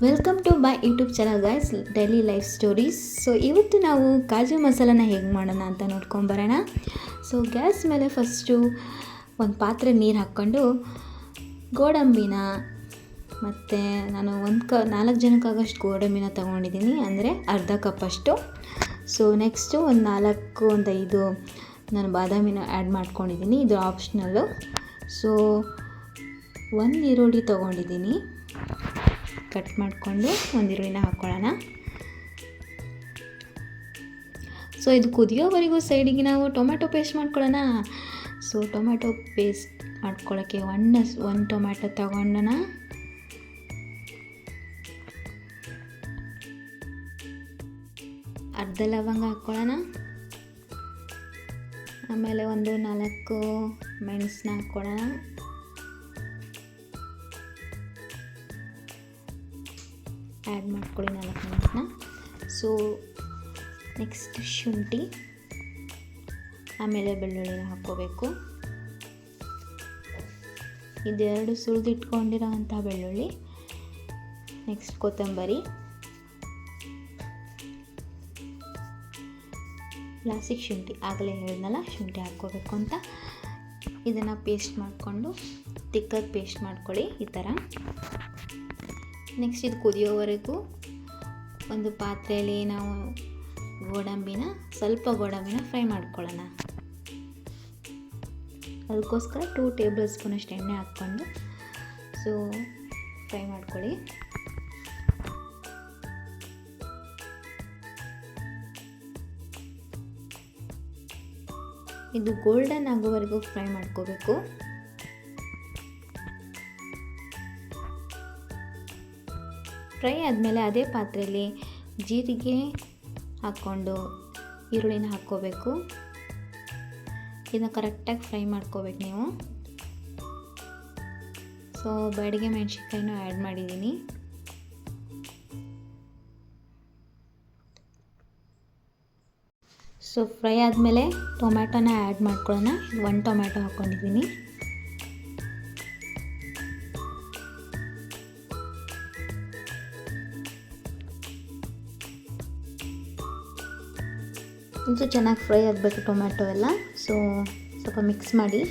Welcome to my YouTube channel guys, daily life stories. So ಇವತ್ತು ನಾವು ಕಾಜು ಮಸಾಲನ ಹೇಗೆ ಮಾಡೋಣ ಅಂತ ನೋಡ್ಕೊಂಬರೋಣ. ಸೊ ಗ್ಯಾಸ್ ಮೇಲೆ ಫಸ್ಟು ಒಂದು ಪಾತ್ರೆ ನೀರು ಹಾಕ್ಕೊಂಡು ಗೋಡಂಬಿನ ಮತ್ತು ನಾನು 4 ಜನಕ್ಕಾಗಷ್ಟು ಗೋಡಂಬಿನ ತೊಗೊಂಡಿದ್ದೀನಿ, ಅಂದರೆ ಅರ್ಧ ಕಪ್ಪಷ್ಟು. ಸೊ ನೆಕ್ಸ್ಟು ಒಂದು 5 ನಾನು ಬಾದಾಮಿನ ಆ್ಯಡ್ ಮಾಡ್ಕೊಂಡಿದ್ದೀನಿ, ಇದು ಆಪ್ಷನಲ್ಲು. ಸೊ 1 ಈರುಳ್ಳಿ ತೊಗೊಂಡಿದ್ದೀನಿ, ಕಟ್ ಮಾಡಿಕೊಂಡು 1 ಈರುಳ್ಳಿನ ಹಾಕ್ಕೊಳ್ಳೋಣ. ಸೊ ಇದು ಕುದಿಯೋವರೆಗೂ ಸೈಡಿಗೆ ನಾವು ಟೊಮ್ಯಾಟೊ ಪೇಸ್ಟ್ ಮಾಡ್ಕೊಳ್ಳೋಣ. ಸೊ ಟೊಮ್ಯಾಟೊ ಪೇಸ್ಟ್ ಮಾಡ್ಕೊಳ್ಳೋಕ್ಕೆ ಒಂದು ಟೊಮ್ಯಾಟೊ ತಗೊಂಡೋಣ. ಅರ್ಧ ಲವಂಗ ಹಾಕ್ಕೊಳ್ಳೋಣ. ಆಮೇಲೆ 4 ಮೆಣಸನ್ನ ಹಾಕ್ಕೊಳ್ಳೋಣ. ಆ್ಯಡ್ ಮಾಡ್ಕೊಳ್ಳಿ 4 ಮೆಣಸನ್ನ. ಸೊ ನೆಕ್ಸ್ಟ್ ಶುಂಠಿ, ಆಮೇಲೆ ಬೆಳ್ಳುಳ್ಳಿನ ಹಾಕ್ಕೋಬೇಕು. ಇದೆರಡು ಸುಲಿದಿಟ್ಕೊಂಡಿರೋ ಅಂಥ ಬೆಳ್ಳುಳ್ಳಿ. ನೆಕ್ಸ್ಟ್ ಕೊತ್ತಂಬರಿ, ಲಾಸ್ಟಿಗೆ ಶುಂಠಿ. ಆಗಲೇ ಹೇಳಿದ್ನಲ್ಲ ಶುಂಠಿ ಹಾಕ್ಕೋಬೇಕು ಅಂತ. ಇದನ್ನು ಪೇಸ್ಟ್ ಮಾಡಿಕೊಂಡು ತಿಕ್ಕಾಗಿ ಪೇಸ್ಟ್ ಮಾಡ್ಕೊಳ್ಳಿ ಈ ಥರ. ನೆಕ್ಸ್ಟ್ ಇದು ಕುದಿಯೋವರೆಗೂ ಒಂದು ಪಾತ್ರೆಯಲ್ಲಿ ನಾವು ಸ್ವಲ್ಪ ಗೋಡಂಬಿನ ಫ್ರೈ ಮಾಡ್ಕೊಳ್ಳೋಣ. ಅದಕ್ಕೋಸ್ಕರ 2 ಟೇಬಲ್ ಸ್ಪೂನಷ್ಟು ಎಣ್ಣೆ ಹಾಕ್ಕೊಂಡು ಸೊ ಫ್ರೈ ಮಾಡ್ಕೊಳ್ಳಿ. ಇದು ಗೋಲ್ಡನ್ ಆಗೋವರೆಗೂ ಫ್ರೈ ಮಾಡ್ಕೋಬೇಕು. ಫ್ರೈ ಆದಮೇಲೆ ಅದೇ ಪಾತ್ರೆಯಲ್ಲಿ ಜೀರಿಗೆ ಹಾಕ್ಕೊಂಡು ಈರುಳ್ಳಿನ ಹಾಕ್ಕೋಬೇಕು. ಇದನ್ನು ಕರೆಕ್ಟಾಗಿ ಫ್ರೈ ಮಾಡ್ಕೋಬೇಕು ನೀವು. ಸೊ ಬ್ಯಾಡಗೆ ಮೆಣಸಿನ್ಕಾಯಿನೂ ಆ್ಯಡ್ ಮಾಡಿದ್ದೀನಿ. ಸೊ ಫ್ರೈ ಆದಮೇಲೆ ಟೊಮ್ಯಾಟೋನ ಆ್ಯಡ್ ಮಾಡ್ಕೊಳ್ಳೋಣ. 1 ಟೊಮ್ಯಾಟೊ ಹಾಕ್ಕೊಂಡಿದ್ದೀನಿ. ಇದು ಚೆನ್ನಾಗಿ ಫ್ರೈ ಆಗಬೇಕು ಟೊಮ್ಯಾಟೊ ಎಲ್ಲ. ಸೊ ಸ್ವಲ್ಪ ಮಿಕ್ಸ್ ಮಾಡಿ.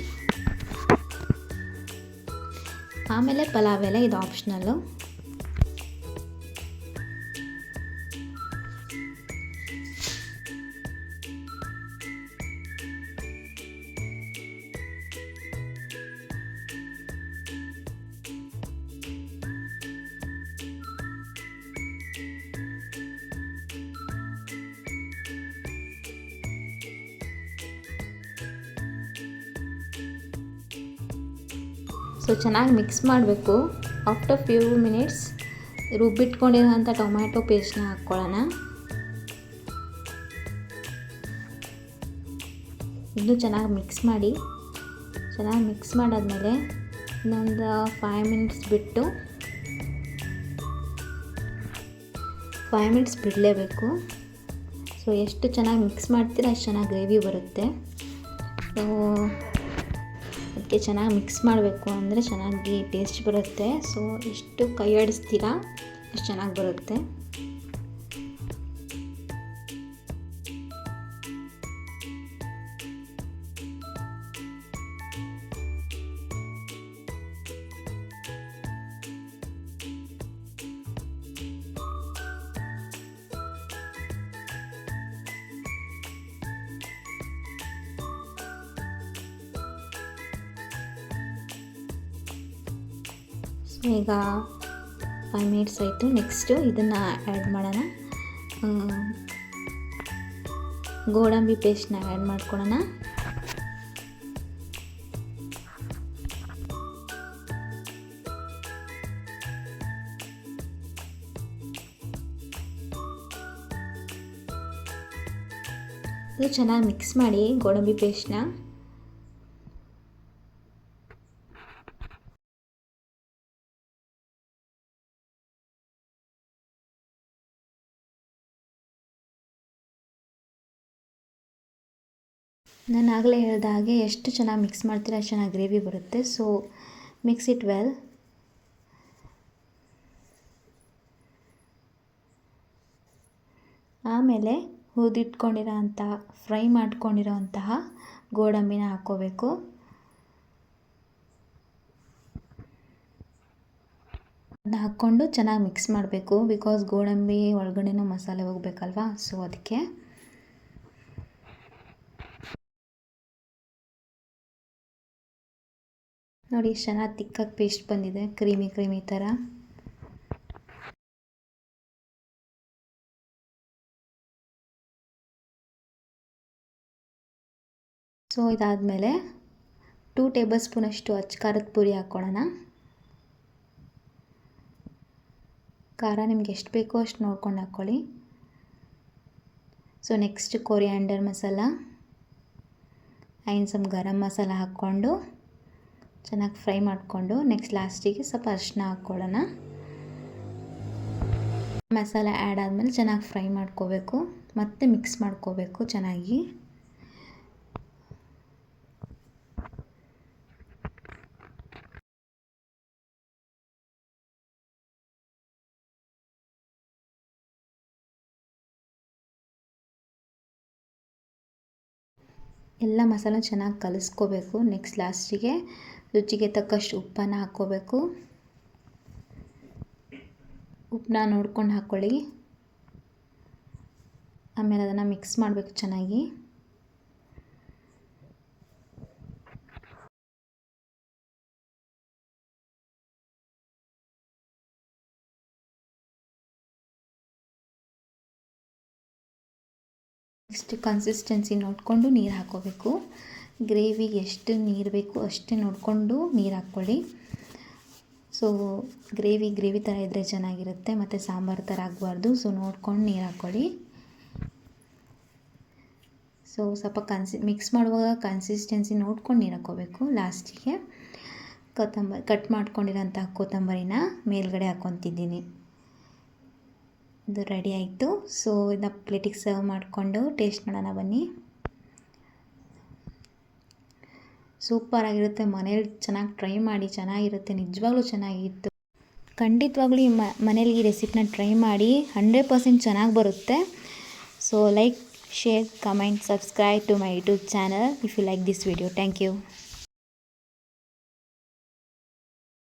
ಆಮೇಲೆ ಪಲಾವ್ ಎಲೆ, ಇದು ಆಪ್ಷನಲ್ಲು. ಸೊ ಚೆನ್ನಾಗಿ ಮಿಕ್ಸ್ ಮಾಡಬೇಕು. ಆಫ್ಟರ್ ಫ್ಯೂ ಮಿನಿಟ್ಸ್ ರುಬ್ಬಿಟ್ಕೊಂಡಿರೋಂಥ ಟೊಮ್ಯಾಟೊ ಪೇಸ್ಟ್ನ ಹಾಕ್ಕೊಳ್ಳೋಣ. ಇನ್ನೂ ಚೆನ್ನಾಗಿ ಮಿಕ್ಸ್ ಮಾಡಿ. ಚೆನ್ನಾಗಿ ಮಿಕ್ಸ್ ಮಾಡಾದ್ಮೇಲೆ ಇನ್ನೊಂದು 5 ಮಿನಿಟ್ಸ್ ಬಿಟ್ಟು 5 ಮಿನಿಟ್ಸ್ ಬಿಡಲೇಬೇಕು. ಸೊ ಎಷ್ಟು ಚೆನ್ನಾಗಿ ಮಿಕ್ಸ್ ಮಾಡ್ತೀರಾ ಅಷ್ಟು ಚೆನ್ನಾಗಿ ಗ್ರೇವಿ ಬರುತ್ತೆ. ಸೊ ಅದಕ್ಕೆ ಚೆನ್ನಾಗಿ ಮಿಕ್ಸ್ ಮಾಡಬೇಕು, ಅಂದರೆ ಚೆನ್ನಾಗಿ ಟೇಸ್ಟ್ ಬರುತ್ತೆ. ಸೊ ಎಷ್ಟು ಕೈ ಆಡಿಸ್ತೀರಾ ಅಷ್ಟು ಚೆನ್ನಾಗಿ ಬರುತ್ತೆ. ಈಗ 5 ಮಿನಿಟ್ಸ್ ಆಯಿತು. ನೆಕ್ಸ್ಟು ಇದನ್ನು ಆ್ಯಡ್ ಮಾಡೋಣ. ಗೋಡಂಬಿ ಪೇಸ್ಟ್ನ ಆ್ಯಡ್ ಮಾಡ್ಕೊಳ್ಳೋಣ. ಇದು ಚೆನ್ನಾಗಿ ಮಿಕ್ಸ್ ಮಾಡಿ ಗೋಡಂಬಿ ಪೇಸ್ಟ್ನ. ನಾನು ಆಗಲೇ ಹೇಳಿದ ಹಾಗೆ ಎಷ್ಟು ಚೆನ್ನಾಗಿ ಮಿಕ್ಸ್ ಮಾಡ್ತೀರಾ ಅಷ್ಟು ಚೆನ್ನಾಗಿ ಗ್ರೇವಿ ಬರುತ್ತೆ. So mix it well. ಆಮೇಲೆ ಹುರಿದಿಟ್ಕೊಂಡಿರೋ ಅಂತಹ ಫ್ರೈ ಮಾಡ್ಕೊಂಡಿರೋ ಅಂತಹ ಗೋಡಂಬಿನ ಹಾಕ್ಕೋಬೇಕು. ಅದನ್ನ ಹಾಕ್ಕೊಂಡು ಚೆನ್ನಾಗಿ ಮಿಕ್ಸ್ ಮಾಡಬೇಕು. ಬಿಕಾಸ್ ಗೋಡಂಬಿ ಒಳಗಡೆನೂ ಮಸಾಲೆ ಹೋಗ್ಬೇಕಲ್ವಾ, ಸೊ ಅದಕ್ಕೆ. ನೋಡಿ ಎಷ್ಟು ಚೆನ್ನಾಗಿ ತಿಕ್ಕಾಗಿ ಪೇಸ್ಟ್ ಬಂದಿದೆ, ಕ್ರೀಮಿ ಕ್ರೀಮಿ ಥರ. ಸೊ ಇದಾದಮೇಲೆ 2 ಟೇಬಲ್ ಸ್ಪೂನಷ್ಟು ಅಚ್ಚ ಪುಡಿ ಹಾಕ್ಕೊಳ್ಳೋಣ. ಖಾರ ನಿಮ್ಗೆ ಎಷ್ಟು ಬೇಕೋ ಅಷ್ಟು ನೋಡ್ಕೊಂಡು ಹಾಕ್ಕೊಳ್ಳಿ. So next coriander masala and some garam masala ಹಾಕ್ಕೊಂಡು ಚೆನ್ನಾಗಿ ಫ್ರೈ ಮಾಡಿಕೊಂಡು ನೆಕ್ಸ್ಟ್ ಲಾಸ್ಟಿಗೆ ಸ್ವಲ್ಪ ಅರಿಶಿನ ಹಾಕ್ಕೊಳ್ಳೋಣ. ಮಸಾಲ ಆ್ಯಡ್ ಆದಮೇಲೆ ಚೆನ್ನಾಗಿ ಫ್ರೈ ಮಾಡ್ಕೋಬೇಕು, ಮತ್ತು ಮಿಕ್ಸ್ ಮಾಡ್ಕೋಬೇಕು ಚೆನ್ನಾಗಿ. ಎಲ್ಲ ಮಸಾಲ ಚೆನ್ನಾಗಿ ಕಲಿಸ್ಕೋಬೇಕು. ನೆಕ್ಸ್ಟ್ ಲಾಸ್ಟಿಗೆ ರುಚಿಗೆ ತಕ್ಕಷ್ಟು ಉಪ್ಪನ್ನು ಹಾಕ್ಕೋಬೇಕು. ಉಪ್ಪನ್ನ ನೋಡ್ಕೊಂಡು ಹಾಕ್ಕೊಳ್ಳಿ. ಆಮೇಲೆ ಅದನ್ನು ಮಿಕ್ಸ್ ಮಾಡಬೇಕು ಚೆನ್ನಾಗಿ. ನೆಕ್ಸ್ಟ್ ಕನ್ಸಿಸ್ಟೆನ್ಸಿ ನೋಡಿಕೊಂಡು ನೀರು ಹಾಕ್ಕೋಬೇಕು. ಗ್ರೇವಿಗೆ ಎಷ್ಟು ನೀರು ಬೇಕು ಅಷ್ಟೇ ನೋಡಿಕೊಂಡು ನೀರು ಹಾಕ್ಕೊಳ್ಳಿ. ಸೊ ಗ್ರೇವಿ ಥರ ಇದ್ದರೆ ಚೆನ್ನಾಗಿರುತ್ತೆ, ಮತ್ತು ಸಾಂಬಾರು ಥರ ಆಗಬಾರ್ದು. ಸೊ ನೋಡ್ಕೊಂಡು ನೀರು ಹಾಕ್ಕೊಳ್ಳಿ. ಸೊ ಸ್ವಲ್ಪ ಮಿಕ್ಸ್ ಮಾಡುವಾಗ ಕನ್ಸಿಸ್ಟೆನ್ಸಿ ನೋಡ್ಕೊಂಡು ನೀರು ಹಾಕ್ಕೋಬೇಕು. ಲಾಸ್ಟಿಗೆ ಕಟ್ ಮಾಡ್ಕೊಂಡಿರೋಂಥ ಕೊತ್ತಂಬರಿನ ಮೇಲ್ಗಡೆ ಹಾಕ್ಕೊತಿದ್ದೀನಿ. ಇದು ರೆಡಿ ಆಯಿತು. ಸೊ ಇದನ್ನ ಪ್ಲೇಟಿಗೆ ಸರ್ವ್ ಮಾಡಿಕೊಂಡು ಟೇಸ್ಟ್ ಮಾಡೋಣ ಬನ್ನಿ. ಸೂಪರಾಗಿರುತ್ತೆ. ಮನೇಲಿ ಚೆನ್ನಾಗಿ ಟ್ರೈ ಮಾಡಿ, ಚೆನ್ನಾಗಿರುತ್ತೆ, ನಿಜವಾಗ್ಲೂ ಚೆನ್ನಾಗಿತ್ತು. ಖಂಡಿತವಾಗ್ಲೂ ಈ ಮನೇಲಿ ಈ ರೆಸಿಪಿನ ಟ್ರೈ ಮಾಡಿ, 100% ಚೆನ್ನಾಗಿ ಬರುತ್ತೆ. So like, share, comment, subscribe to my YouTube channel if you like this video. Thank you.